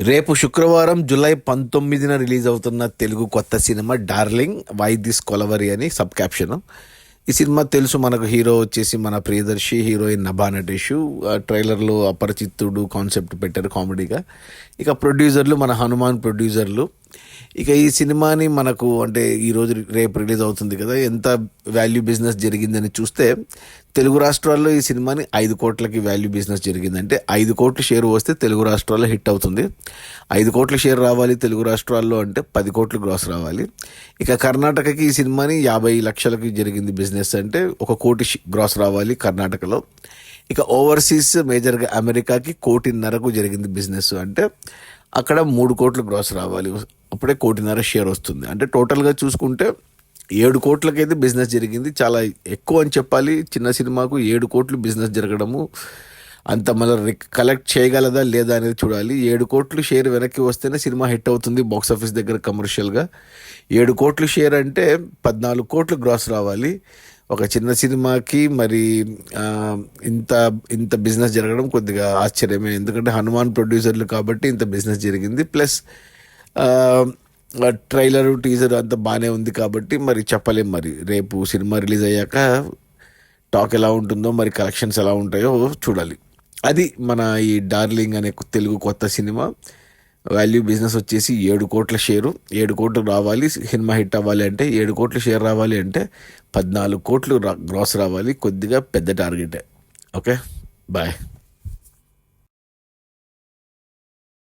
రేపు శుక్రవారం July 19న release అవుతున్న తెలుగు కొత్త cinema darling why this Kolaveri అని సబ్ క్యాప్షన్. ఈ సినిమా తెలుసు మనకు. హీరో వచ్చేసి మన ప్రియదర్శి, హీరోయిన్ నభా నటేషు. ట్రైలర్లో అపరిచితుడు కాన్సెప్ట్ పెట్టారు కామెడీగా. ఇక ప్రొడ్యూసర్లు మన హనుమాన్ ప్రొడ్యూసర్లు. ఇక ఈ సినిమాని మనకు అంటే ఈరోజు రేపు రిలీజ్ అవుతుంది కదా, ఎంత వాల్యూ బిజినెస్ జరిగిందని చూస్తే తెలుగు రాష్ట్రాల్లో ఈ సినిమాని 5 కోట్లకి వాల్యూ బిజినెస్ జరిగిందంటే 5 కోట్ల షేర్ వస్తే తెలుగు రాష్ట్రాల్లో హిట్ అవుతుంది. 5 కోట్ల షేర్ రావాలి తెలుగు రాష్ట్రాల్లో అంటే 10 కోట్లు గ్రాస్ రావాలి. ఇక కర్ణాటకకి ఈ సినిమాని 50 లక్షలకి జరిగింది బిజినెస్ అంటే 1 కోటి గ్రాస్ రావాలి కర్ణాటకలో. ఇక ఓవర్సీస్ మేజర్గా అమెరికాకి 1.5 కోటి జరిగింది బిజినెస్ అంటే అక్కడ 3 కోట్లు గ్రాస్ రావాలి, అప్పుడే 1.5 కోటి షేర్ వస్తుంది. అంటే టోటల్గా చూసుకుంటే 7 కోట్లకైతే బిజినెస్ జరిగింది. చాలా ఎక్కువ అని చెప్పాలి. చిన్న సినిమాకు 7 కోట్లు బిజినెస్ జరగడము అంత మళ్ళీ కలెక్ట్ చేయగలదా లేదా అనేది చూడాలి. 7 కోట్లు షేర్ వెనక్కి వస్తేనే సినిమా హిట్ అవుతుంది బాక్స్ ఆఫీస్ దగ్గర కమర్షియల్గా. 7 కోట్లు షేర్ అంటే 14 కోట్లు గ్రాస్ రావాలి. ఒక చిన్న సినిమాకి మరి ఇంత ఇంత బిజినెస్ జరగడం కొద్దిగా ఆశ్చర్యమే, ఎందుకంటే హనుమాన్ ప్రొడ్యూసర్లు కాబట్టి ఇంత బిజినెస్ జరిగింది. ప్లస్ ట్రైలరు టీజర్ అంతా బాగానే ఉంది కాబట్టి మరి చెప్పలేం. మరి రేపు సినిమా రిలీజ్ అయ్యాక టాక్ ఎలా ఉంటుందో, మరి కలెక్షన్స్ ఎలా ఉంటాయో చూడాలి. అది మన ఈ డార్లింగ్ అనే తెలుగు కొత్త సినిమా వాల్యూ బిజినెస్ వచ్చేసి 7 కోట్ల షేరు. 7 కోట్లు రావాలి సినిమా హిట్ అవ్వాలి అంటే, 7 కోట్ల షేర్ రావాలి అంటే 14 కోట్లు గ్రాస్ రావాలి. కొద్దిగా పెద్ద టార్గెటే. Okay, bye.